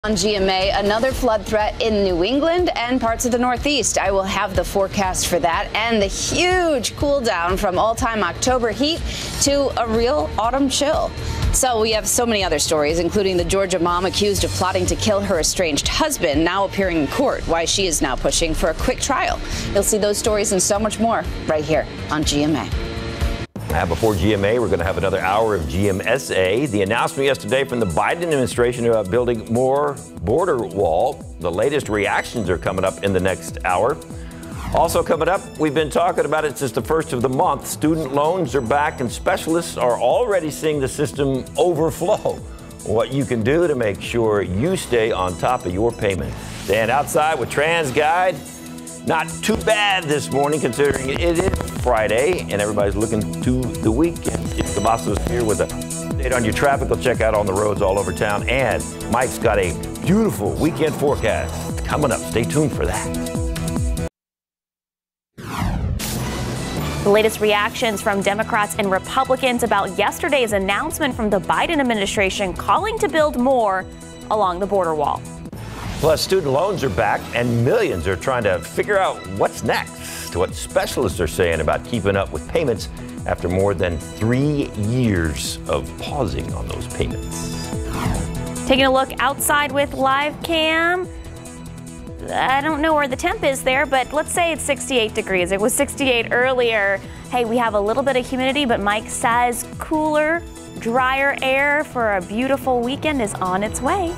On GMA, another flood threat in New England and parts of the Northeast. I will have the forecast for that and the huge cool down from all-time October heat to a real autumn chill. So we have so many other stories, including the Georgia mom accused of plotting to kill her estranged husband, now appearing in court, why she is now pushing for a quick trial. You'll see those stories and so much more right here on GMA. Before GMA, we're going to have another hour of GMSA. The announcement yesterday from the Biden administration about building more border wall. The latest reactions are coming up in the next hour. Also coming up, we've been talking about it since the first of the month. Student loans are back and specialists are already seeing the system overflow. What you can do to make sure you stay on top of your payment. Stand outside with TransGuide. Not too bad this morning, considering it is Friday and everybody's looking to the weekend. Steve Cavazos here with an update on your traffic. We'll check out on the roads all over town. And Mike's got a beautiful weekend forecast coming up. Stay tuned for that. The latest reactions from Democrats and Republicans about yesterday's announcement from the Biden administration calling to build more along the border wall. Plus, student loans are back and millions are trying to figure out what's next. What specialists are saying about keeping up with payments after more than 3 years of pausing on those payments. Taking a look outside with live cam. I don't know where the temp is there, but let's say it's 68 degrees. It was 68 earlier. Hey, we have a little bit of humidity, but Mike says cooler, drier air for a beautiful weekend is on its way.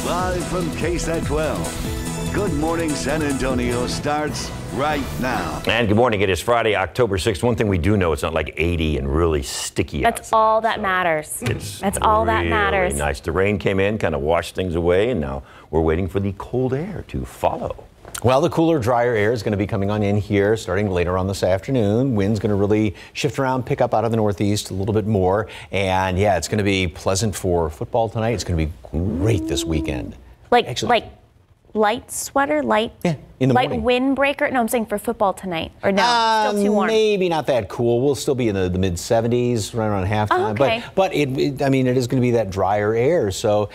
Live from KSAT 12. Good Morning San Antonio starts right now. And good morning. It is Friday, October 6th. One thing we do know, it's not like 80 and really sticky outside. That's all that matters. That's all that matters. Really nice. The rain came in, kind of washed things away, and now we're waiting for the cold air to follow. Well, the cooler, drier air is going to be coming on in here starting later on this afternoon. Wind's going to really shift around, pick up out of the northeast a little bit more. And yeah, it's going to be pleasant for football tonight. It's going to be great this weekend. Like light sweater, light in the morning. Windbreaker. No, I'm saying for football tonight. Or no, still too warm. Maybe not that cool. We'll still be in the mid 70s, right around halftime. Oh, okay. But it is going to be that drier air. So,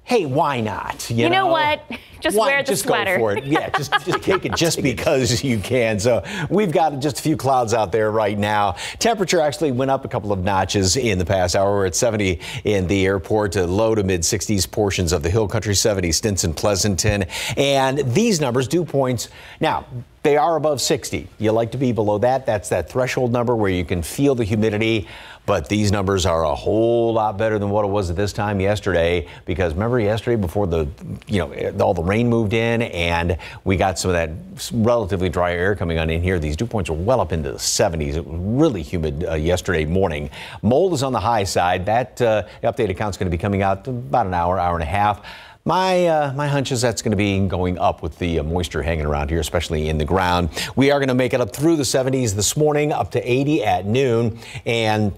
hey, why not? You know what? Just wear the sweater. Go for it. Yeah, just take it just because you can. So we've got just a few clouds out there right now. Temperature actually went up a couple of notches in the past hour. We're at 70 in the airport, to low to mid 60s portions of the Hill Country, 70 Stinson, Pleasanton. And these numbers dew points. Now, they are above 60. You like to be below that. That's that threshold number where you can feel the humidity. But these numbers are a whole lot better than what it was at this time yesterday, because remember yesterday before all the rain moved in and we got some of that relatively dry air coming on in here. These dew points are well up into the 70s. It was really humid yesterday morning. Mold is on the high side. That updated count's going to be coming out about an hour and a half. My hunch is that's going to be going up with the moisture hanging around here, especially in the ground. We are going to make it up through the 70s this morning, up to 80 at noon, and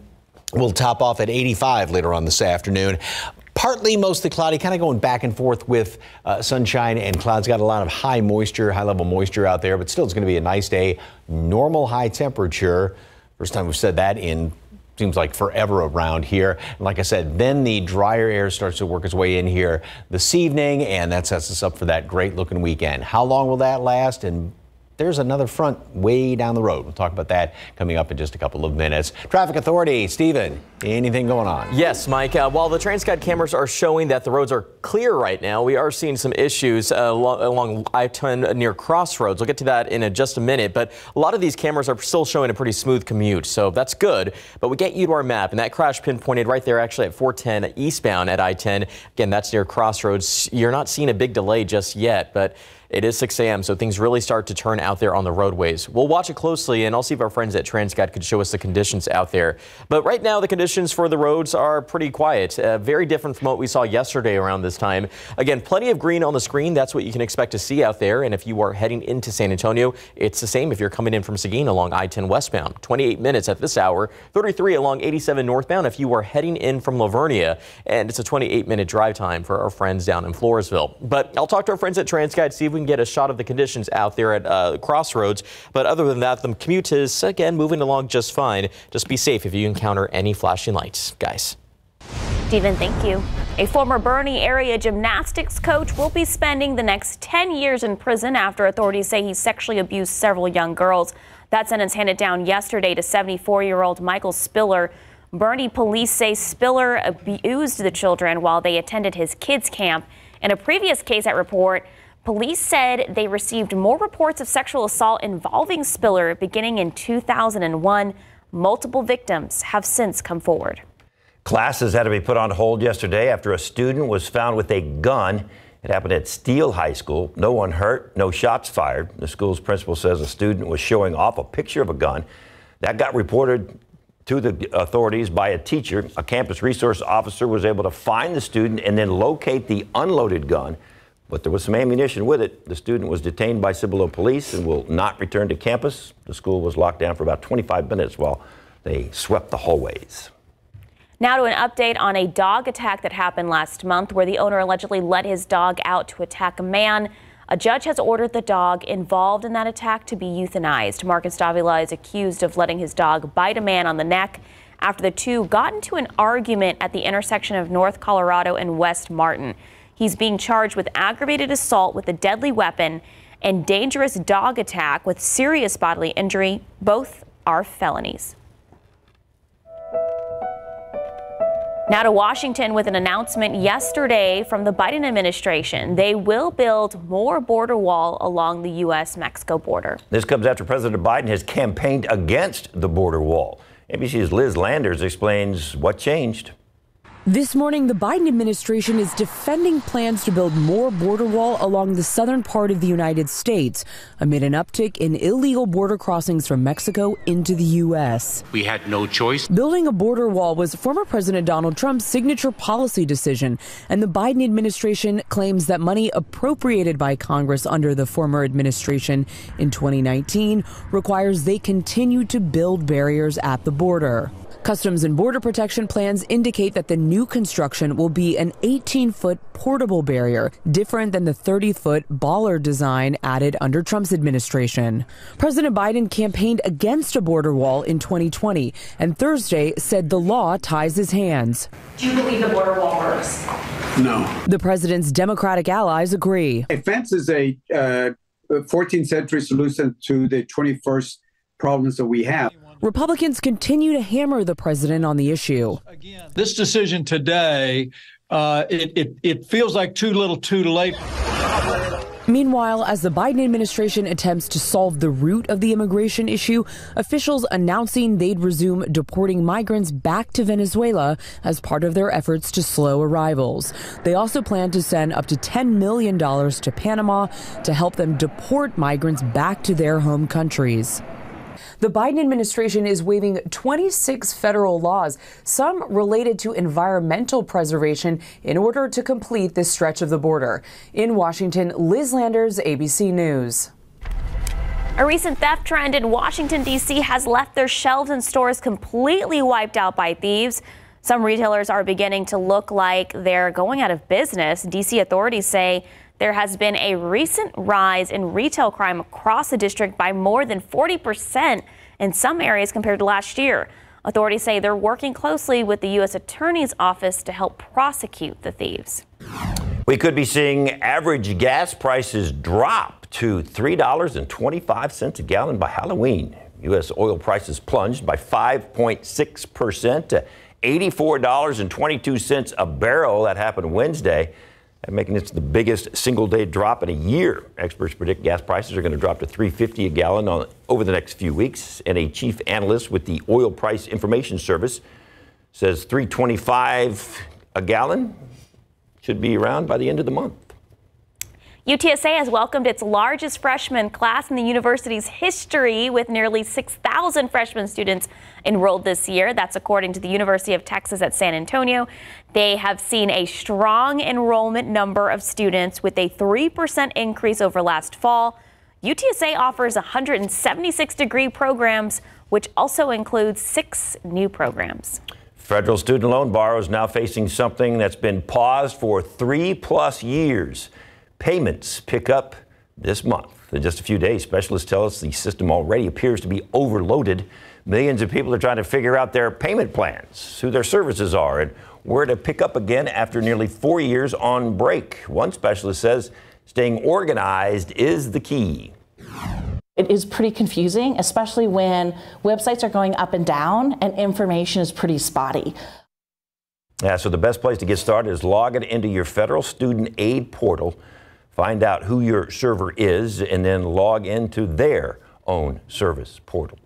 we'll top off at 85 later on this afternoon. Partly mostly cloudy, kind of going back and forth with sunshine and clouds. Got a lot of high level moisture out there, but still it's going to be a nice day. Normal high temperature. First time we've said that in seems like forever around here. And like I said, then the drier air starts to work its way in here this evening, and that sets us up for that great looking weekend. How long will that last? And there's another front way down the road. We'll talk about that coming up in just a couple of minutes. Traffic Authority, Stephen, anything going on? Yes, Mike. While the TransGuide cameras are showing that the roads are clear right now, we are seeing some issues along I-10 near Crossroads. We'll get to that in just a minute, but a lot of these cameras are still showing a pretty smooth commute, so that's good. But we get you to our map, and that crash pinpointed right there actually at 410 eastbound at I-10. Again, that's near Crossroads. You're not seeing a big delay just yet, but it is 6 a.m., so things really start to turn out there on the roadways. We'll watch it closely, and I'll see if our friends at TransGuide could show us the conditions out there. But right now, the conditions for the roads are pretty quiet, very different from what we saw yesterday around this time. Again, plenty of green on the screen. That's what you can expect to see out there. And if you are heading into San Antonio, it's the same if you're coming in from Seguin along I-10 westbound. 28 minutes at this hour, 33 along 87 northbound if you are heading in from Lavernia. And it's a 28-minute drive time for our friends down in Floresville. But I'll talk to our friends at TransGuide, see if we can get a shot of the conditions out there at Crossroads. But other than that, the commute is, again, moving along just fine. Just be safe if you encounter any flashing lights, guys. Stephen, thank you. A former Boerne area gymnastics coach will be spending the next 10 years in prison after authorities say he sexually abused several young girls. That sentence handed down yesterday to 74-year-old Michael Spiller. Boerne police say Spiller abused the children while they attended his kids' camp. In a previous case at Report, police said they received more reports of sexual assault involving Spiller beginning in 2001. Multiple victims have since come forward. Classes had to be put on hold yesterday after a student was found with a gun. It happened at Steele High School. No one hurt, no shots fired. The school's principal says a student was showing off a picture of a gun. That got reported to the authorities by a teacher. A campus resource officer was able to find the student and then locate the unloaded gun. But there was some ammunition with it. The student was detained by Cibolo police and will not return to campus. The school was locked down for about 25 minutes while they swept the hallways. Now to an update on a dog attack that happened last month where the owner allegedly let his dog out to attack a man. A judge has ordered the dog involved in that attack to be euthanized. Marcus Davila is accused of letting his dog bite a man on the neck after the two got into an argument at the intersection of North Colorado and West Martin. He's being charged with aggravated assault with a deadly weapon and dangerous dog attack with serious bodily injury. Both are felonies. Now to Washington with an announcement yesterday from the Biden administration. They will build more border wall along the U.S.-Mexico border. This comes after President Biden has campaigned against the border wall. ABC's Liz Landers explains what changed. This morning, the Biden administration is defending plans to build more border wall along the southern part of the United States amid an uptick in illegal border crossings from Mexico into the U.S. We had no choice. Building a border wall was former President Donald Trump's signature policy decision, and the Biden administration claims that money appropriated by Congress under the former administration in 2019 requires they continue to build barriers at the border. Customs and Border Protection plans indicate that the new construction will be an 18-foot portable barrier, different than the 30-foot bollard design added under Trump's administration. President Biden campaigned against a border wall in 2020 and Thursday said the law ties his hands. Do you believe the border wall works? No. The president's Democratic allies agree. A fence is a 14th century solution to the 21st problems that we have. Republicans continue to hammer the president on the issue. This decision today, it feels like too little too late. Meanwhile, as the Biden administration attempts to solve the root of the immigration issue, officials announcing they'd resume deporting migrants back to Venezuela as part of their efforts to slow arrivals. They also plan to send up to $10 million to Panama to help them deport migrants back to their home countries. The Biden administration is waiving 26 federal laws, some related to environmental preservation, in order to complete this stretch of the border. In Washington, Liz Landers, ABC News. A recent theft trend in Washington, D.C. has left their shelves in stores completely wiped out by thieves. Some retailers are beginning to look like they're going out of business. D.C. authorities say there has been a recent rise in retail crime across the district by more than 40% in some areas compared to last year. Authorities say they're working closely with the U.S. Attorney's Office to help prosecute the thieves. We could be seeing average gas prices drop to $3.25 a gallon by Halloween. U.S. oil prices plunged by 5.6% to $84.22 a barrel. That happened Wednesday, making it the biggest single-day drop in a year. Experts predict gas prices are going to drop to $3.50 a gallon over the next few weeks. And a chief analyst with the Oil Price Information Service says $3.25 a gallon should be around by the end of the month. UTSA has welcomed its largest freshman class in the university's history, with nearly 6,000 freshman students enrolled this year. That's according to the University of Texas at San Antonio. They have seen a strong enrollment number of students with a 3% increase over last fall. UTSA offers 176 degree programs, which also includes 6 new programs. Federal student loan borrowers now facing something that's been paused for 3+ years. Payments pick up this month. In just a few days, specialists tell us the system already appears to be overloaded. Millions of people are trying to figure out their payment plans, who their services are, and where to pick up again after nearly 4 years on break. One specialist says staying organized is the key. It is pretty confusing, especially when websites are going up and down and information is pretty spotty. Yeah, so the best place to get started is log it into your federal student aid portal, find out who your server is, and then log into their own service portal.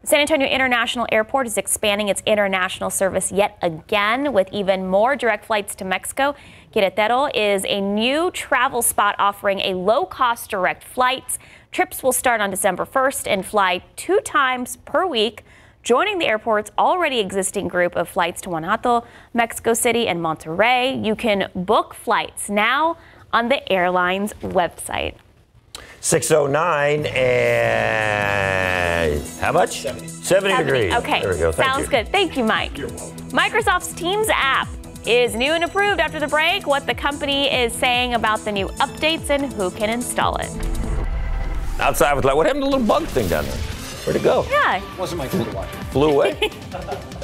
San Antonio International Airport is expanding its international service yet again with even more direct flights to Mexico. Querétaro is a new travel spot offering a low-cost direct flights. Trips will start on December 1st and fly 2 times per week, joining the airport's already existing group of flights to Guanajuato, Mexico City, and Monterrey. You can book flights now on the airline's website. 6:09 and how much? 70 degrees. Okay, there we go. Sounds good. Thank you, Mike. Microsoft's Teams app is new and approved after the break. What the company is saying about the new updates and who can install it. Outside was like, what happened to the little bug thing down there? Where'd it go? Yeah. Wasn't my fault to watch. Flew away.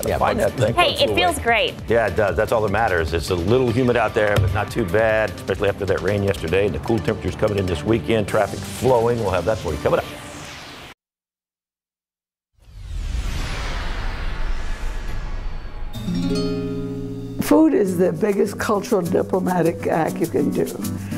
Yeah, find that thing. Hey, it feels great. Yeah, it does. That's all that matters. It's a little humid out there, but not too bad, especially after that rain yesterday. And the cool temperatures coming in this weekend. Traffic flowing. We'll have that for you coming up. Food is the biggest cultural diplomatic act you can do.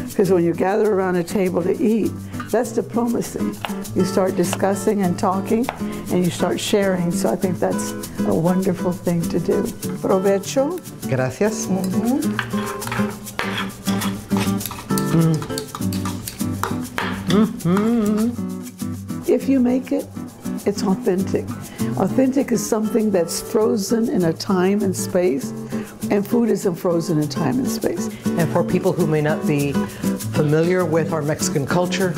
Because when you gather around a table to eat, that's diplomacy. You start discussing and talking, and you start sharing. So I think that's a wonderful thing to do. Provecho. Gracias. If you make it, it's authentic. Authentic is something that's frozen in a time and space, and food isn't frozen in time and space. And for people who may not be familiar with our Mexican culture,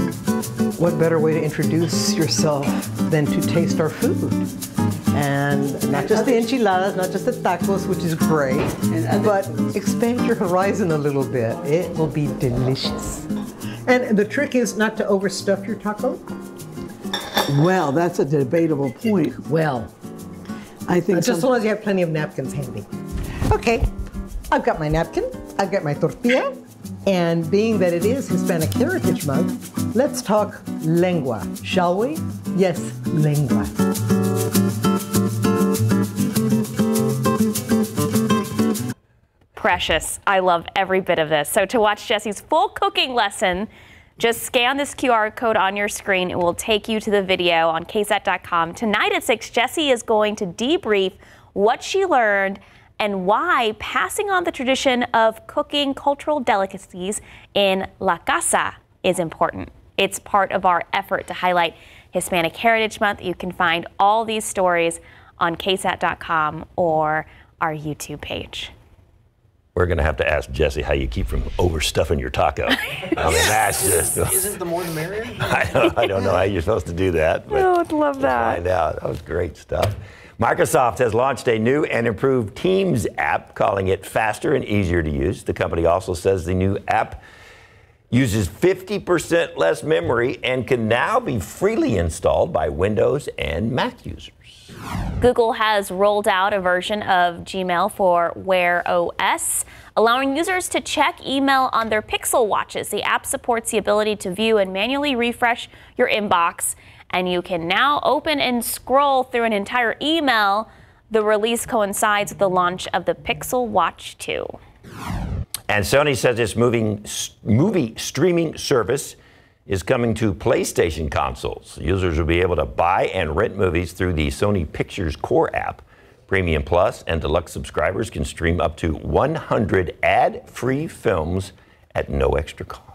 what better way to introduce yourself than to taste our food? And not just the enchiladas, not just the tacos, which is great, but expand your horizon a little bit. It will be delicious. And the trick is not to overstuff your taco. Well, that's a debatable point. Well, I think just as long as you have plenty of napkins handy. Okay, I've got my napkin, I've got my tortilla, and being that it is Hispanic Heritage Month, let's talk lengua, shall we? Yes, lengua. Precious. I love every bit of this. So to watch Jesse's full cooking lesson, just scan this QR code on your screen. It will take you to the video on KSAT.com. Tonight at 6, Jessie is going to debrief what she learned and why passing on the tradition of cooking cultural delicacies in La Casa is important. It's part of our effort to highlight Hispanic Heritage Month. You can find all these stories on KSAT.com or our YouTube page. We're going to have to ask Jesse how you keep from overstuffing your taco. I mean, that's just... Isn't the more the merrier? I don't know how you're supposed to do that. But I would love that. Find out. That was great stuff. Microsoft has launched a new and improved Teams app, calling it faster and easier to use. The company also says the new app uses 50% less memory and can now be freely installed by Windows and Mac users. Google has rolled out a version of Gmail for Wear OS, allowing users to check email on their Pixel watches. The app supports the ability to view and manually refresh your inbox, and you can now open and scroll through an entire email. The release coincides with the launch of the Pixel Watch 2. And Sony says its movie streaming service is coming to PlayStation consoles. Users will be able to buy and rent movies through the Sony Pictures Core app. Premium Plus and Deluxe subscribers can stream up to 100 ad-free films at no extra cost.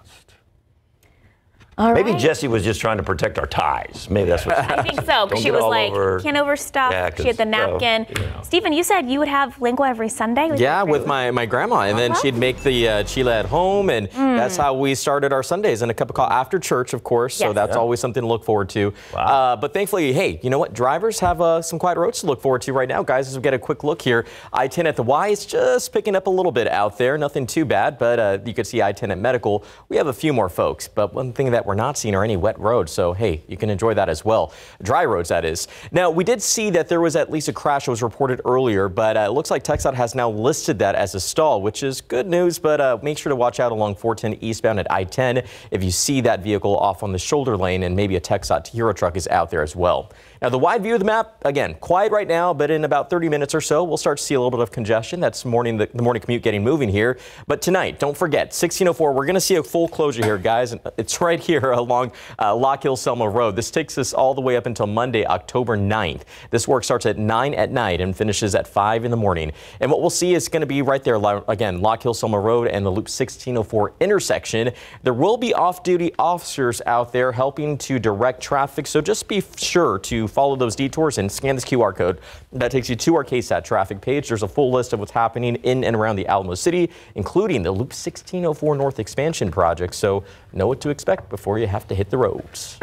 Maybe Jessie was just trying to protect our ties. Maybe that's what I think so. She was like, can't overstuff. Yeah, she had the napkin. Stephen, you said you would have lengua every Sunday? With my grandma. And then she'd make the chile at home. And that's how we started our Sundays. And a cup of coffee after church, of course. So that's always something to look forward to. Wow. But thankfully, hey, you know what? Drivers have some quiet roads to look forward to right now. Guys, as we get a quick look here, I-10 at the Y is just picking up a little bit out there. Nothing too bad. But you could see I-10 at Medical. We have a few more folks. But one thing that that we're not seeing are any wet roads. So, hey, you can enjoy that as well. Dry roads, that is. Now, we did see that there was at least a crash that was reported earlier, but it looks like TxDOT has now listed that as a stall, which is good news, but make sure to watch out along 410 eastbound at I-10 if you see that vehicle off on the shoulder lane, and maybe a TxDOT Hero truck is out there as well. Now, the wide view of the map, again, quiet right now, but in about 30 minutes or so, we'll start to see a little bit of congestion. That's the morning commute getting moving here. But tonight, don't forget, 1604, we're going to see a full closure here, guys. And it's right here along Lock Hill Selma Road. This takes us all the way up until Monday, October 9th. This work starts at 9 at night and finishes at 5 in the morning. And what we'll see is going to be right there, again, Lock Hill Selma Road and the Loop 1604 intersection. There will be off-duty officers out there helping to direct traffic, so just be sure to follow those detours and scan this QR code. That takes you to our KSAT traffic page. There's a full list of what's happening in and around the Alamo City, including the Loop 1604 North expansion project. So know what to expect before you have to hit the roads.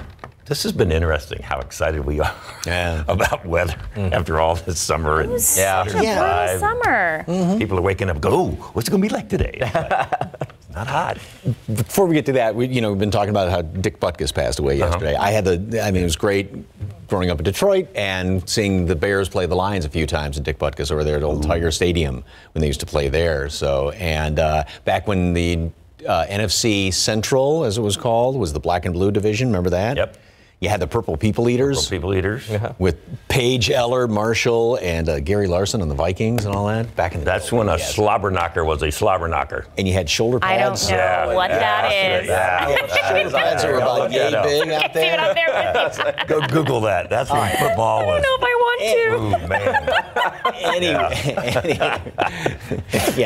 This has been interesting how excited we are about weather after all this summer. It was such a brutal summer. People are waking up, what's it going to be like today? Not hot. Before we get to that, we've been talking about how Dick Butkus passed away yesterday. It was great growing up in Detroit and seeing the Bears play the Lions a few times, and Dick Butkus over there at Old Tiger Stadium when they used to play there. So, and back when the NFC Central, as it was called, was the black and blue division. Remember that? Yep. You had the Purple People Eaters. With Paige Eller, Marshall, and Gary Larson on the Vikings and all that back in the That's when a slobber knocker was a slobber knocker. And you had shoulder pads. I don't know what that is. Shoulder pads are about yay big out there. Go Google that. That's when football was. I don't know if I want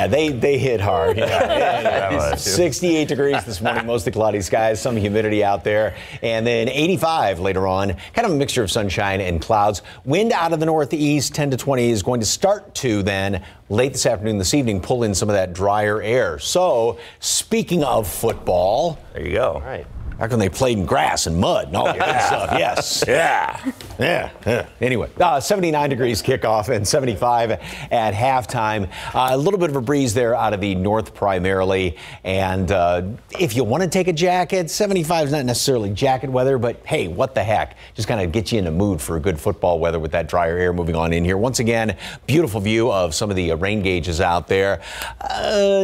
to. They hit hard. 68 degrees this morning, mostly cloudy skies, some humidity out there, and then 85 later on, kind of a mixture of sunshine and clouds. Wind out of the northeast, 10 to 20, is going to start to then late this afternoon, this evening, pull in some of that drier air. So, speaking of football, there you go. All right. Back when they played in grass and mud and all that good stuff. Yes. Yeah. Anyway, 79 degrees kickoff and 75 at halftime. A little bit of a breeze there out of the north primarily. And if you want to take a jacket, 75 is not necessarily jacket weather, but hey, what the heck? Just kind of get you in the mood for a good football weather with that drier air moving on in here. Once again, beautiful view of some of the rain gauges out there.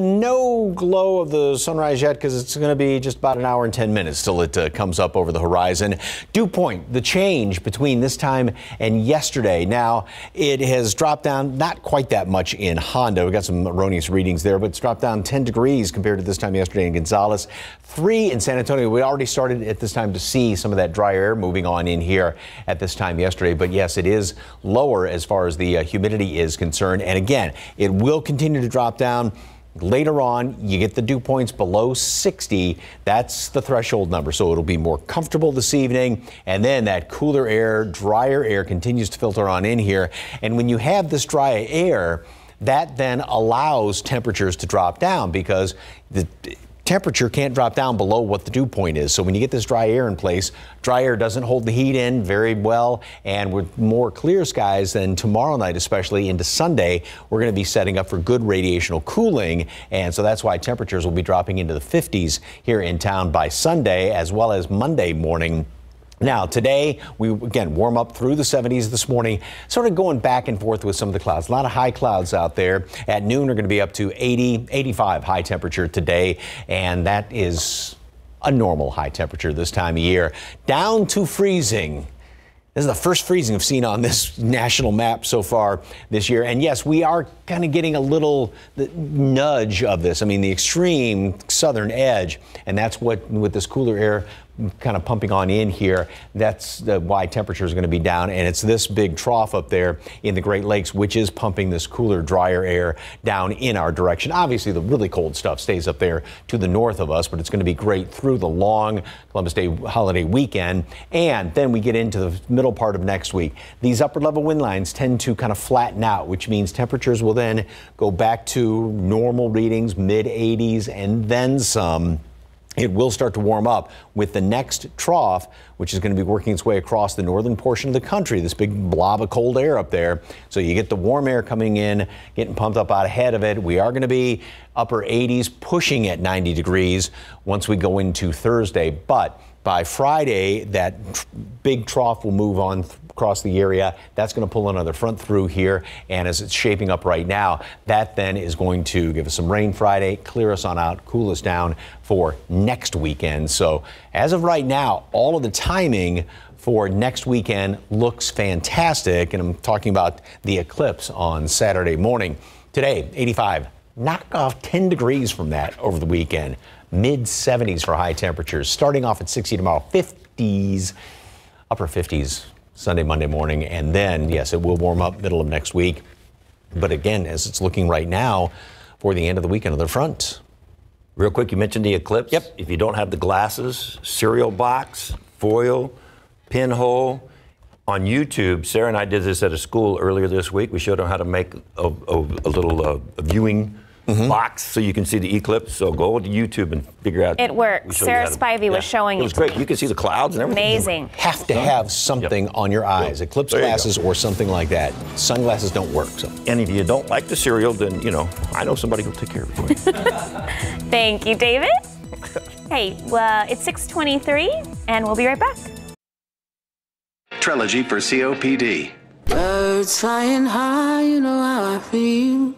No glow of the sunrise yet because it's going to be just about an hour and 10 minutes till it comes up over the horizon. Dew point, the change between this time and yesterday. Now, it has dropped down not quite that much in Honda. We got some erroneous readings there, but it's dropped down 10 degrees compared to this time yesterday in Gonzales. 3 in San Antonio. We already started at this time to see some of that dry air moving on in here at this time yesterday. But yes, it is lower as far as the humidity is concerned. And again, it will continue to drop down. Later on, you get the dew points below 60. That's the threshold number. So it'll be more comfortable this evening. And then that cooler air, drier air continues to filter on in here. And when you have this dry air, that then allows temperatures to drop down because the temperature can't drop down below what the dew point is. So when you get this dry air in place, dry air doesn't hold the heat in very well. And with more clear skies than tomorrow night, especially into Sunday, we're going to be setting up for good radiational cooling. And so that's why temperatures will be dropping into the 50s here in town by Sunday as well as Monday morning. Now, today, we again warm up through the 70s this morning, sort of going back and forth with some of the clouds. A lot of high clouds out there. At noon, we're going to be up to 80, 85 high temperature today, and that is a normal high temperature this time of year. Down to freezing. This is the first freezing I've seen on this national map so far this year. And yes, we are kind of getting a little nudge of this. I mean, the extreme southern edge, and that's what, with this cooler air kind of pumping on in here, that's why temperature is going to be down. And it's this big trough up there in the Great Lakes, which is pumping this cooler, drier air down in our direction. Obviously, the really cold stuff stays up there to the north of us, but it's going to be great through the long Columbus Day holiday weekend. And then we get into the middle part of next week. These upper level wind lines tend to kind of flatten out, which means temperatures will then go back to normal readings, mid 80s, and then some. It will start to warm up with the next trough, which is going to be working its way across the northern portion of the country, this big blob of cold air up there. So you get the warm air coming in, getting pumped up out ahead of it. We are going to be upper 80s, pushing at 90 degrees once we go into Thursday. But By Friday, that big trough will move on across the area. That's going to pull another front through here. And as it's shaping up right now, that then is going to give us some rain Friday, clear us on out, cool us down for next weekend. So as of right now, all of the timing for next weekend looks fantastic. And I'm talking about the eclipse on Saturday morning. Today, 85. Knock off 10 degrees from that over the weekend. Mid-70s for high temperatures. Starting off at 60 tomorrow, 50s, upper 50s Sunday, Monday morning. And then, yes, it will warm up middle of next week. But again, as it's looking right now for the end of the week, another front. Real quick, you mentioned the eclipse. Yep. If you don't have the glasses, cereal box, foil, pinhole. On YouTube, Sarah and I did this at a school earlier this week. We showed them how to make a little viewing box so you can see the eclipse. So go to YouTube and figure out. It works. Sarah Spivey was showing it. It was great. You can see the clouds and everything. Amazing. You have to have something on your eyes, eclipse glasses or something like that. Sunglasses don't work. So. And if you don't like the cereal, then, I know somebody who'll take care of it for you. Thank you, David. Hey, it's 6:23, and we'll be right back. Trelegy for COPD. Birds flying high, you know how I feel.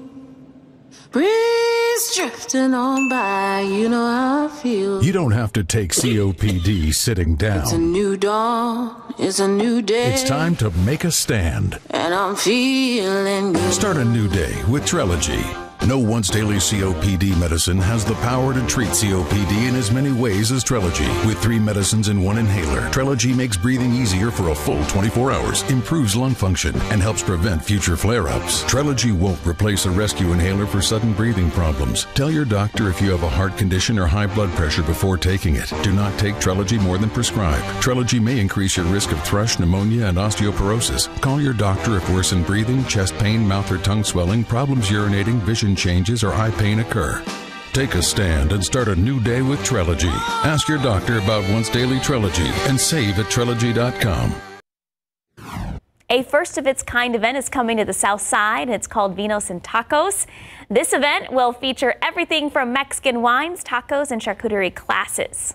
Breeze drifting on by, you know how I feel. You don't have to take COPD sitting down. It's a new dawn, it's a new day. It's time to make a stand. And I'm feeling good. Start a new day with Trelegy. No once-daily COPD medicine has the power to treat COPD in as many ways as Trelegy. With 3 medicines in 1 inhaler, Trelegy makes breathing easier for a full 24 hours, improves lung function, and helps prevent future flare-ups. Trelegy won't replace a rescue inhaler for sudden breathing problems. Tell your doctor if you have a heart condition or high blood pressure before taking it. Do not take Trelegy more than prescribed. Trelegy may increase your risk of thrush, pneumonia, and osteoporosis. Call your doctor if worsened breathing, chest pain, mouth or tongue swelling, problems urinating, vision changes, or eye pain occur. Take a stand and start a new day with Trelegy. Ask your doctor about once daily Trelegy and save at Trelegy.com. A first-of-its-kind event is coming to the South Side. It's called Vinos and Tacos. This event will feature everything from Mexican wines, tacos, and charcuterie classes.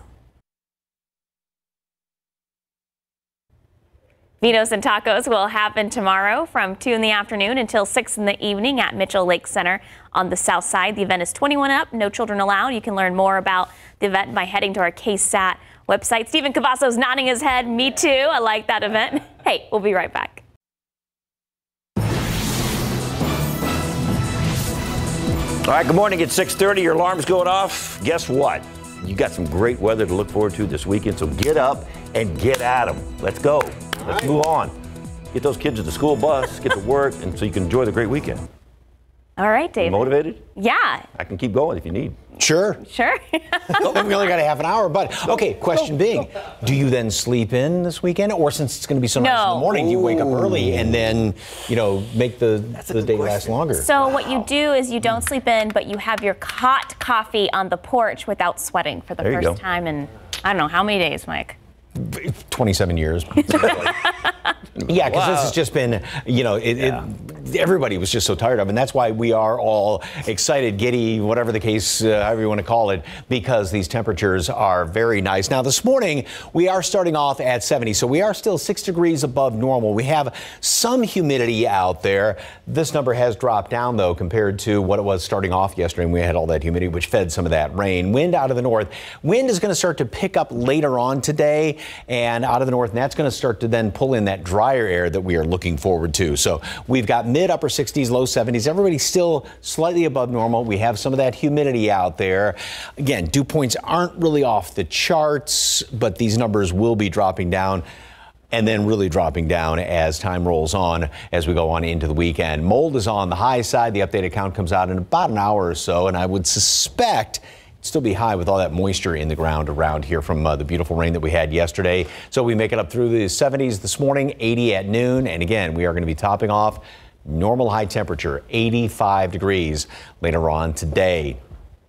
Vinos and Tacos will happen tomorrow from 2 in the afternoon until 6 in the evening at Mitchell Lake Center on the South Side. The event is 21 up, no children allowed. You can learn more about the event by heading to our KSAT website. Stephen Cavazos nodding his head. Me too. I like that event. Hey, we'll be right back. All right, good morning. It's 6:30. Your alarm's going off. Guess what? You got some great weather to look forward to this weekend, so get up and get at them. Let's go. Let's move on. Get those kids to the school bus, get to work, and so you can enjoy the great weekend. All right, David. You motivated? Yeah. I can keep going if you need. Sure. Sure. We only got a half an hour, but okay, question being, do you then sleep in this weekend? Or since it's going to be so nice in the morning, do you wake up early and then, make the day last longer? So what you do is you don't sleep in, but you have your hot coffee on the porch without sweating for the first time in, I don't know, how many days, Mike? 27 years. Yeah, because this has just been, everybody was just so tired of it. And that's why we are all excited, giddy, whatever the case, however you want to call it, because these temperatures are very nice. Now, this morning, we are starting off at 70, so we are still 6 degrees above normal. We have some humidity out there. This number has dropped down, though, compared to what it was starting off yesterday. And we had all that humidity, which fed some of that rain. Wind out of the north. Wind is going to start to pick up later on today and out of the north, and that's going to start to then pull in that drier air that we are looking forward to. So we've got mid-upper 60s, low 70s. Everybody's still slightly above normal. We have some of that humidity out there. Again, dew points aren't really off the charts, but these numbers will be dropping down and then really dropping down as time rolls on as we go on into the weekend. Mold is on the high side. The updated count comes out in about an hour or so, and I would suspect still be high with all that moisture in the ground around here from the beautiful rain that we had yesterday. So we make it up through the 70s this morning, 80 at noon. And again, we are going to be topping off normal high temperature, 85 degrees later on today.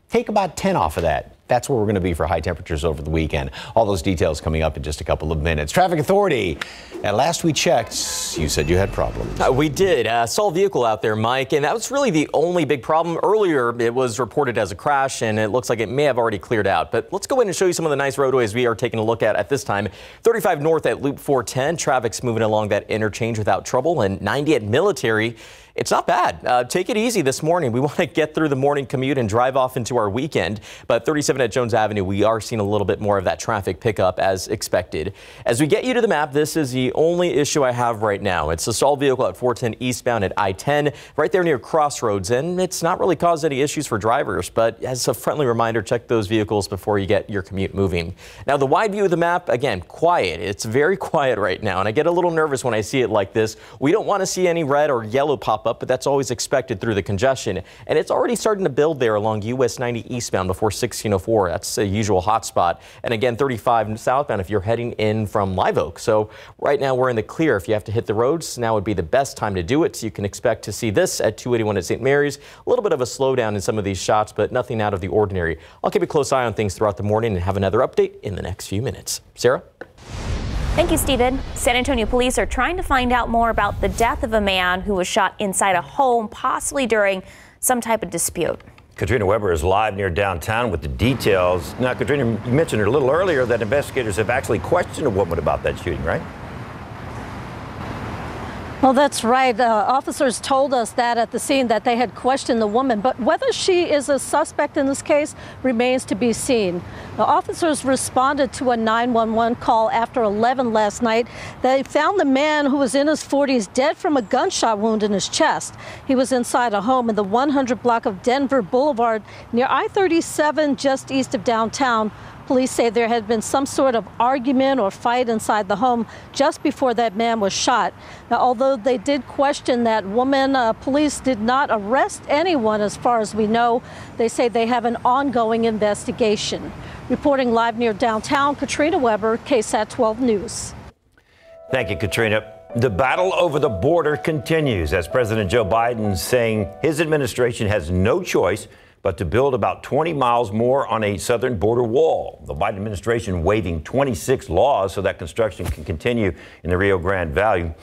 Take about 10 off of that. That's where we're going to be for high temperatures over the weekend. All those details coming up in just a couple of minutes. Traffic Authority. At last we checked, you said you had problems. We did. Saw a vehicle out there, Mike, and that was really the only big problem. Earlier, it was reported as a crash, and it looks like it may have already cleared out. But let's go in and show you some of the nice roadways we are taking a look at this time. 35 north at Loop 410. Traffic's moving along that interchange without trouble. And 90 at Military. It's not bad. Take it easy this morning. We want to get through the morning commute and drive off into our weekend. But 37 at Jones Avenue, we are seeing a little bit more of that traffic pickup as expected. As we get you to the map, this is the only issue I have right now. It's a stalled vehicle at 410 eastbound at I-10, right there near Crossroads. And it's not really caused any issues for drivers. But as a friendly reminder, check those vehicles before you get your commute moving. Now, the wide view of the map, again, quiet. It's very quiet right now. And I get a little nervous when I see it like this. We don't want to see any red or yellow pop up, but that's always expected through the congestion. And it's already starting to build there along US 90 eastbound before 1604. That's a usual hotspot. And again, 35 southbound if you're heading in from Live Oak. So right now we're in the clear. If you have to hit the roads, now would be the best time to do it. So you can expect to see this at 281 at St. Mary's. A little bit of a slowdown in some of these shots, but nothing out of the ordinary. I'll keep a close eye on things throughout the morning and have another update in the next few minutes. Sarah? Thank you, Stephen. San Antonio police are trying to find out more about the death of a man who was shot inside a home, possibly during some type of dispute. Katrina Weber is live near downtown with the details. Now, Katrina, you mentioned a little earlier that investigators have actually questioned a woman about that shooting, right? Well, that's right. Officers told us that at the scene that they had questioned the woman, but whether she is a suspect in this case remains to be seen. The officers responded to a 911 call after 11 last night. They found the man who was in his 40s dead from a gunshot wound in his chest. He was inside a home in the 100 block of Denver Boulevard near I-37 just east of downtown. Police say there had been some sort of argument or fight inside the home just before that man was shot. Now, although they did question that woman, police did not arrest anyone as far as we know. They say they have an ongoing investigation. Reporting live near downtown, Katrina Weber, KSAT 12 News. Thank you, Katrina. The battle over the border continues as President Joe Biden is saying his administration has no choice but to build about 20 miles more on a southern border wall. The Biden administration waiving 26 laws so that construction can continue in the Rio Grande Valley.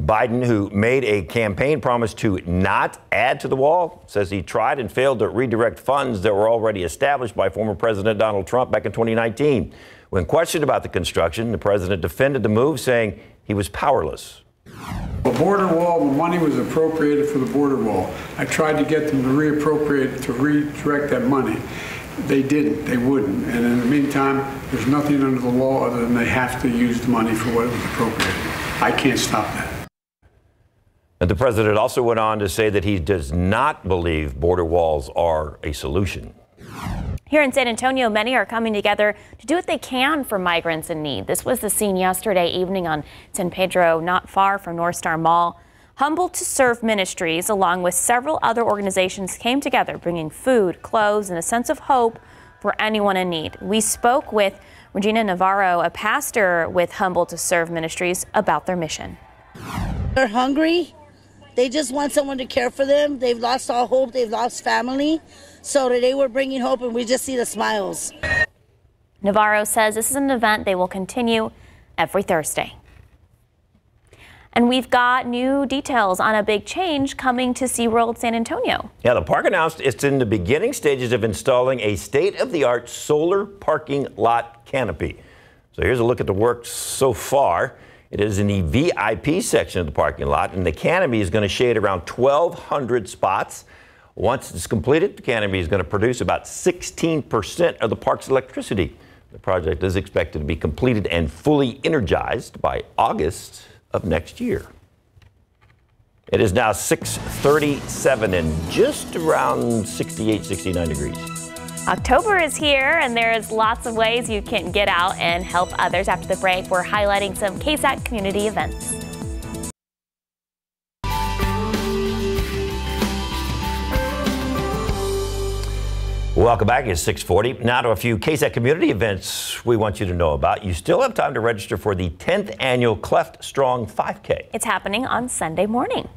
Biden, who made a campaign promise to not add to the wall, says he tried and failed to redirect funds that were already established by former President Donald Trump back in 2019. When questioned about the construction, the president defended the move, saying he was powerless. The border wall, the money was appropriated for the border wall. I tried to get them to reappropriate, to redirect that money. They didn't, they wouldn't. And in the meantime, there's nothing under the law other than they have to use the money for what it was appropriated. I can't stop that. And the president also went on to say that he does not believe border walls are a solution. Here in San Antonio, many are coming together to do what they can for migrants in need. This was the scene yesterday evening on San Pedro, not far from North Star Mall. Humble to Serve Ministries, along with several other organizations, came together, bringing food, clothes, and a sense of hope for anyone in need. We spoke with Regina Navarro, a pastor with Humble to Serve Ministries, about their mission. They're hungry. They just want someone to care for them. They've lost all hope. They've lost family. So today we're bringing hope, and we just see the smiles. Navarro says this is an event they will continue every Thursday. And we've got new details on a big change coming to SeaWorld San Antonio. Yeah, the park announced it's in the beginning stages of installing a state-of-the-art solar parking lot canopy. So here's a look at the work so far. It is in the VIP section of the parking lot, and the canopy is going to shade around 1,200 spots. Once it's completed, the canopy is going to produce about 16% of the park's electricity. The project is expected to be completed and fully energized by August of next year. It is now 6:37 and just around 68, 69 degrees. October is here, and there's lots of ways you can get out and help others. After the break, we're highlighting some KSAT community events. Welcome back. It's 6:40. Now to a few KSAT community events we want you to know about. You still have time to register for the 10th annual Cleft Strong 5K. It's happening on Sunday morning.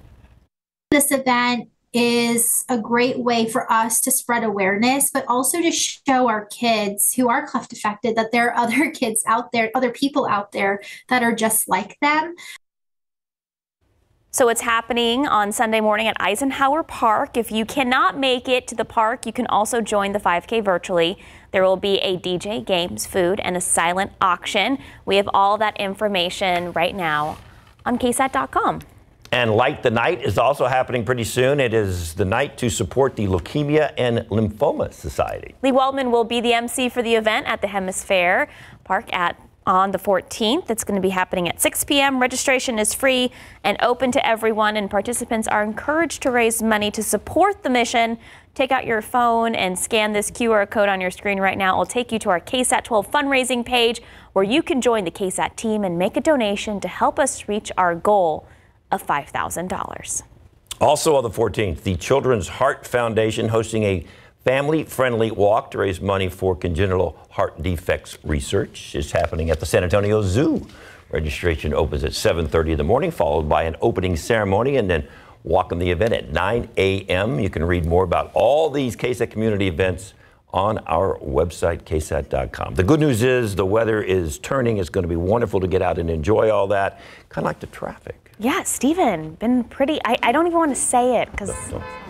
This event is a great way for us to spread awareness, but also to show our kids who are cleft affected that there are other kids out there, other people out there that are just like them. So it's happening on Sunday morning at Eisenhower Park. If you cannot make it to the park, you can also join the 5K virtually. There will be a DJ, games, food, and a silent auction. We have all that information right now on KSAT.com. And Light the Night is also happening pretty soon. It is the night to support the Leukemia and Lymphoma Society. Lee Waldman will be the MC for the event at the Hemisphere Park on the 14th. It's going to be happening at 6 p.m. Registration is free and open to everyone, and participants are encouraged to raise money to support the mission. Take out your phone and scan this QR code on your screen right now. It will take you to our KSAT 12 fundraising page where you can join the KSAT team and make a donation to help us reach our goal of $5,000. Also on the 14th, the Children's Heart Foundation hosting a family-friendly walk to raise money for congenital heart defects research. Is happening at the San Antonio Zoo. Registration opens at 7:30 in the morning, followed by an opening ceremony, and then welcome the event at 9 a.m. You can read more about all these KSAT community events on our website, ksat.com. The good news is the weather is turning. It's going to be wonderful to get out and enjoy all that. Kind of like the traffic. Yeah, Stephen, been pretty. I don't even want to say it because.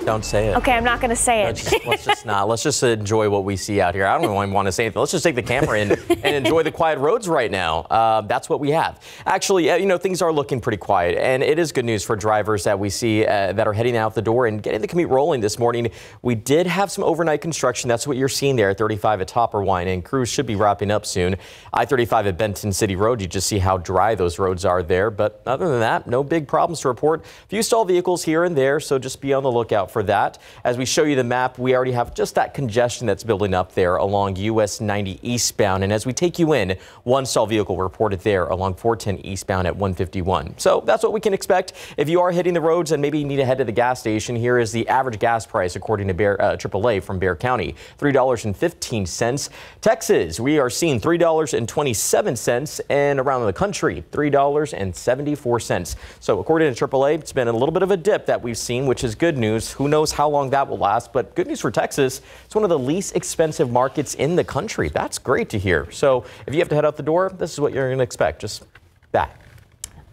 Don't say it. Okay, I'm not going to say it. Let's just not. Let's just enjoy what we see out here. I don't even want to say anything. Let's just take the camera in and enjoy the quiet roads right now. That's what we have. Actually, things are looking pretty quiet, and it is good news for drivers that we see that are heading out the door and getting the commute rolling this morning. We did have some overnight construction. That's what you're seeing there at 35 at Topperwine, and crews should be wrapping up soon. I-35 at Benton City Road, you just see how dry those roads are there. But other than that, no big problems to report. A few stalled vehicles here and there, so just be on the lookout for that. As we show you the map, we already have just that congestion that's building up there along US 90 eastbound. And as we take you in, one stalled vehicle reported there along 410 eastbound at 151. So that's what we can expect. If you are hitting the roads and maybe you need to head to the gas station, here is the average gas price according to AAA from Bexar County, $3.15. Texas, we are seeing $3.27, and around the country, $3.74. So according to AAA, it's been a little bit of a dip that we've seen, which is good news. Who knows how long that will last, but good news for Texas. It's one of the least expensive markets in the country. That's great to hear. So if you have to head out the door, this is what you're going to expect. Just that.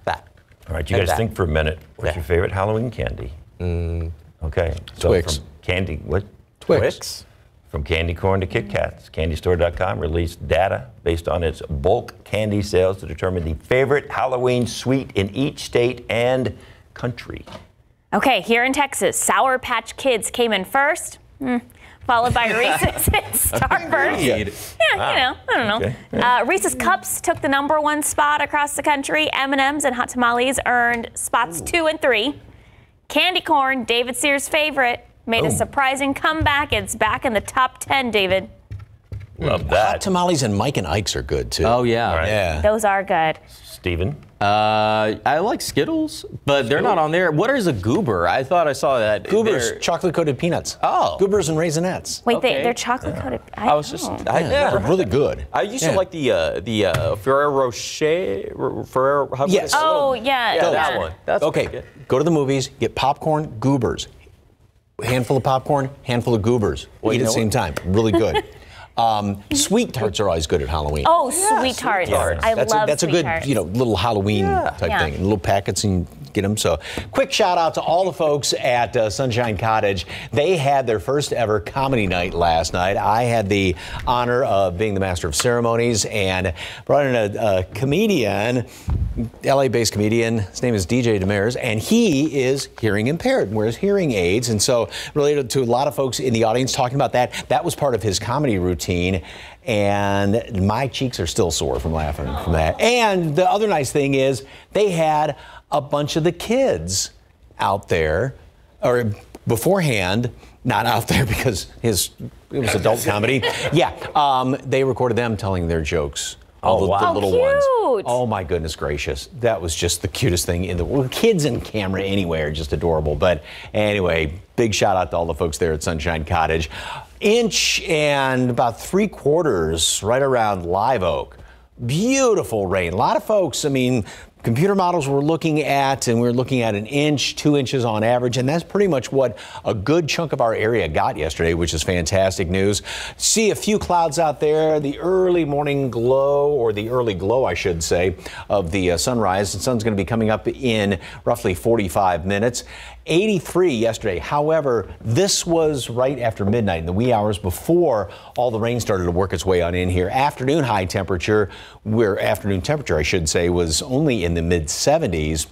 All right, you guys think for a minute. What's your favorite Halloween candy? Okay. So Twix. From candy, what? Twix. From candy corn to Kit Kats, CandyStore.com released data based on its bulk candy sales to determine the favorite Halloween sweet in each state and country. Okay, here in Texas, Sour Patch Kids came in first, followed by Reese's and Starburst. Yeah, I don't know. Okay. Reese's Cups took the #1 spot across the country. M&M's and Hot Tamales earned spots 2 and 3. Candy corn, David Sears' favorite, made a surprising comeback. It's back in the top 10, David. Love that. Hot Tamales and Mike and Ike's are good, too. Oh, yeah. Right. Yeah. Those are good. Steven? I like Skittles, but they're not on there. What is a Goober? I thought I saw that. Goobers, chocolate-coated peanuts. Oh. Goobers and Raisinets. Wait, they're chocolate-coated. They're really good. I used to like the Ferrero Rocher. Yes. Oh, yeah. That one. That's okay, go to the movies, get popcorn, Goobers. Handful of popcorn, handful of Goobers. Eat at the same time. Really good. Sweet tarts are always good at Halloween. Oh, sweet tarts. I love that's sweet a good, tarts. little Halloween type thing. Little packets and get them. So, quick shout out to all the folks at Sunshine Cottage. They had their first ever comedy night last night. I had the honor of being the master of ceremonies and brought in a comedian, LA-based comedian. His name is DJ Demers, and he is hearing impaired and wears hearing aids. And so, related to a lot of folks in the audience talking about that, that was part of his comedy routine. And my cheeks are still sore from laughing from that. And the other nice thing is they had a bunch of the kids out there, or beforehand, not out there because it was adult comedy. Yeah, they recorded them telling their jokes. All the little ones. Oh my goodness gracious. That was just the cutest thing in the world. Kids in camera anyway are just adorable. But anyway, big shout out to all the folks there at Sunshine Cottage. Inch and about 3/4 right around Live Oak. Beautiful rain. A lot of folks, computer models we're looking at, and we're looking at 1 inch, 2 inches on average, and that's pretty much what a good chunk of our area got yesterday, which is fantastic news. See a few clouds out there, the early morning glow, or the early glow, I should say, of the sunrise. The sun's going to be coming up in roughly 45 minutes. 83 yesterday. However, this was right after midnight, in the wee hours before all the rain started to work its way on in here. Afternoon temperature, I should say, was only in the mid 70s.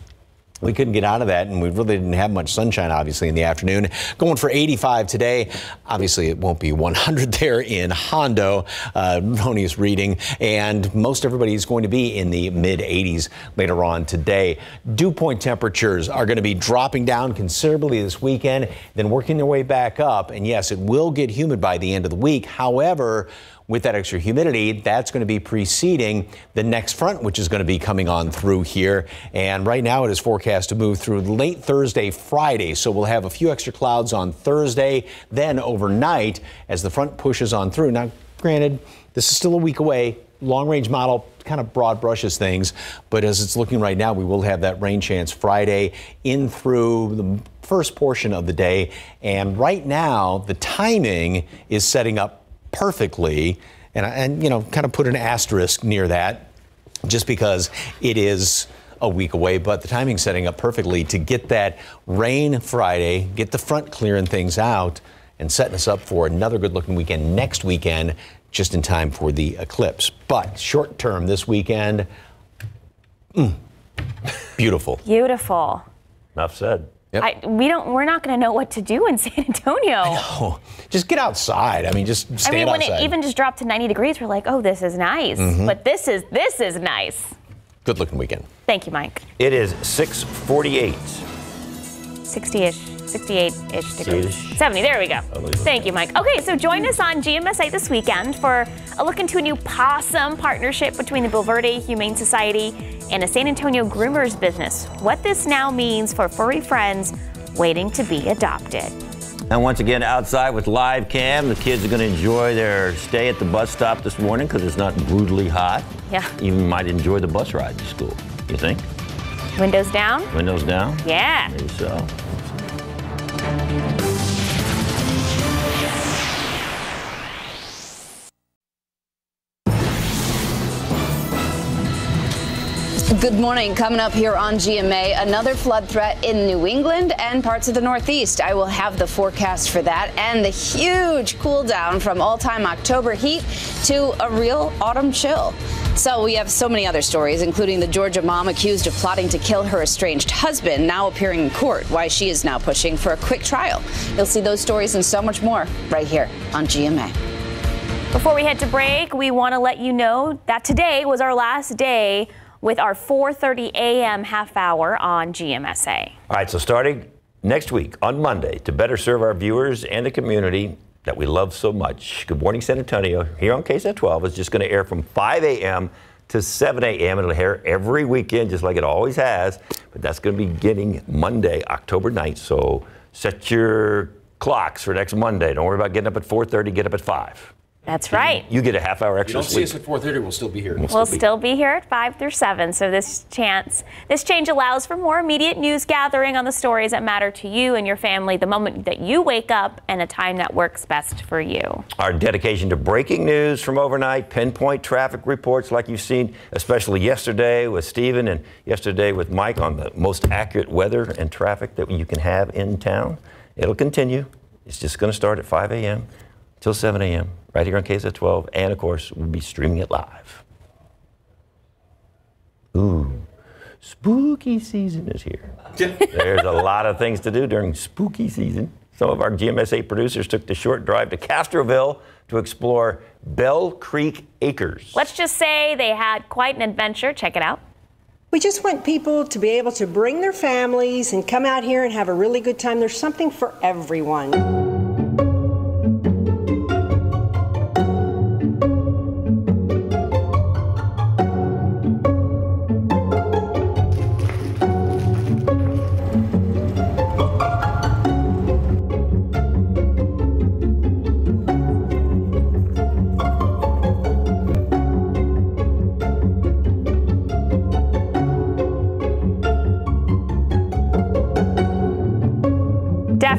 We couldn't get out of that, and we really didn't have much sunshine, obviously, in the afternoon. Going for 85 today. Obviously, it won't be 100 there in Hondo, erroneous reading, and most everybody is going to be in the mid 80s later on today. Dew point temperatures are going to be dropping down considerably this weekend, then working their way back up. And yes, it will get humid by the end of the week. However, with that extra humidity, that's going to be preceding the next front, which is going to be coming on through here. And right now it is forecast to move through late Thursday, Friday. So we'll have a few extra clouds on Thursday, then overnight as the front pushes on through. Now, granted, this is still a week away. Long-range model kind of broad brushes things, but as it's looking right now, we will have that rain chance Friday in through the first portion of the day. And right now, the timing is setting up perfectly, and you know, kind of put an asterisk near that just because it is a week away, but the timing's setting up perfectly to get that rain Friday, get the front clearing things out, and setting us up for another good looking weekend next weekend, just in time for the eclipse. But short term this weekend, beautiful. Beautiful. Enough said. Yep. We're not going to know what to do in San Antonio. I know. Just get outside. I mean, just stand when outside. it even just dropped to 90 degrees, we're like, oh, this is nice. Mhm. But this is nice. Good looking weekend. Thank you, Mike. It is 6:48. 68-ish degrees. 70, there we go. Thank you, Mike. Okay, so join us on GMSA this weekend for a look into a new possum partnership between the Bulverde Humane Society and a San Antonio groomers business. What this now means for furry friends waiting to be adopted. And once again, outside with live cam, the kids are going to enjoy their stay at the bus stop this morning because it's not brutally hot. Yeah. Even might enjoy the bus ride to school. You think? Windows down? Windows down? Yeah. Maybe so. Good morning. Coming up here on GMA, another flood threat in New England and parts of the Northeast. I will have the forecast for that and the huge cool down from all-time October heat to a real autumn chill. So we have so many other stories, including the Georgia mom accused of plotting to kill her estranged husband, now appearing in court, why she is now pushing for a quick trial. You'll see those stories and so much more right here on GMA. Before we head to break, we want to let you know that today was our last day with our 4:30 a.m. half hour on GMSA. All right, so starting next week on Monday, to better serve our viewers and the community that we love so much, Good Morning San Antonio here on KSAT 12 is just going to air from 5 a.m. to 7 a.m. It'll air every weekend just like it always has, but that's going to be beginning Monday, October 9th. So set your clocks for next Monday. Don't worry about getting up at 4:30, get up at 5. That's right. You get a half hour extra sleep. You don't see us at 4:30, we'll still be here. We'll still be here at 5 through 7. So this change allows for more immediate news gathering on the stories that matter to you and your family the moment that you wake up and a time that works best for you. Our dedication to breaking news from overnight, pinpoint traffic reports like you've seen, especially yesterday with Stephen and yesterday with Mike on the most accurate weather and traffic that you can have in town. It'll continue. It's just going to start at 5 a.m. till 7 a.m. right here on KSAT 12, and of course, we'll be streaming it live. Ooh, spooky season is here. There's a lot of things to do during spooky season. Some of our GMSA producers took the short drive to Castroville to explore Bell Creek Acres. Let's just say they had quite an adventure. Check it out. We just want people to be able to bring their families and come out here and have a really good time. There's something for everyone.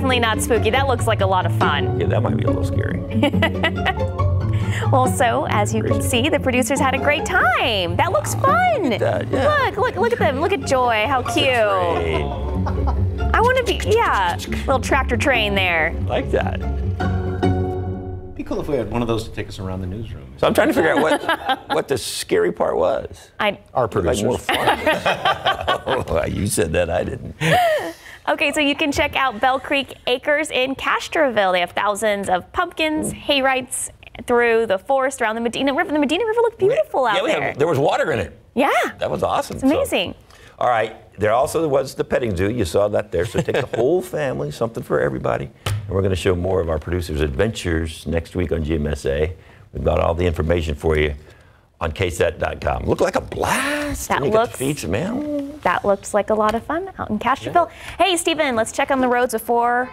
Certainly not spooky. That looks like a lot of fun. Yeah, that might be a little scary. Also, as you can see, the producers had a great time. That looks fun. Look at that, yeah. Look at them. Look at Joy. How cute. I want to be, little tractor train there. Like that. It'd be cool if we had one of those to take us around the newsroom. So I'm trying to figure out what the scary part was. Our producers. Like more fun. Oh, you said that, I didn't. Okay, so you can check out Bell Creek Acres in Castroville. They have thousands of pumpkins, hay rights through the forest around the Medina River. The Medina River looked beautiful out there. There was water in it. Yeah. That was awesome. It's amazing. All right. There also was the petting zoo. You saw that there. So take the whole family, something for everybody. And we're going to show more of our producers' adventures next week on GMSA. We've got all the information for you on KSAT.com. Looked like a blast. That looks like a lot of fun out in Castroville. Yeah. Hey, Stephen, let's check on the roads before.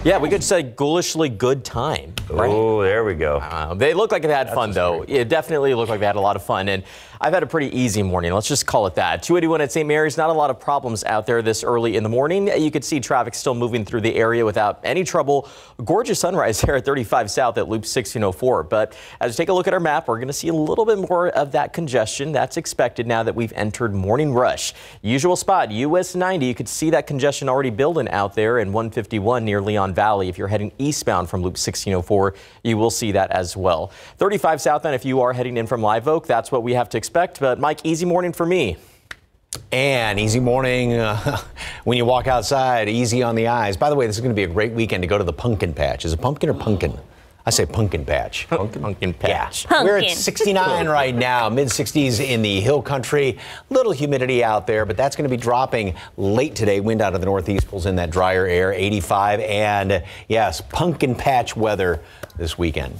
Yeah, we could say ghoulishly good time. Right? Oh, there we go. They look like they had fun, though. It definitely looked like they had a lot of fun. And I've had a pretty easy morning. Let's just call it that. 281 at St. Mary's, not a lot of problems out there this early in the morning. You could see traffic still moving through the area without any trouble. Gorgeous sunrise there at 35 South at Loop 1604. But as we take a look at our map, we're going to see a little bit more of that congestion. That's expected now that we've entered morning rush. Usual spot, US 90. You could see that congestion already building out there in 151 near Leon Valley. If you're heading eastbound from Loop 1604, you will see that as well. 35 southbound, if you are heading in from Live Oak, that's what we have to expect. But Mike, easy morning for me. And easy morning when you walk outside, easy on the eyes. By the way, this is going to be a great weekend to go to the pumpkin patch. Is it pumpkin or pumpkin? I say pumpkin patch. Pumpkin patch. Yeah. We're at 69 right now, mid-60s in the hill country. Little humidity out there, but that's going to be dropping late today. Wind out of the northeast pulls in that drier air, 85. And yes, pumpkin patch weather this weekend.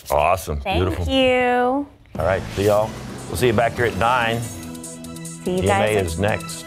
Awesome. Beautiful. Thank you. All right. See y'all. We'll see you back here at 9. See you guys. GMA is next.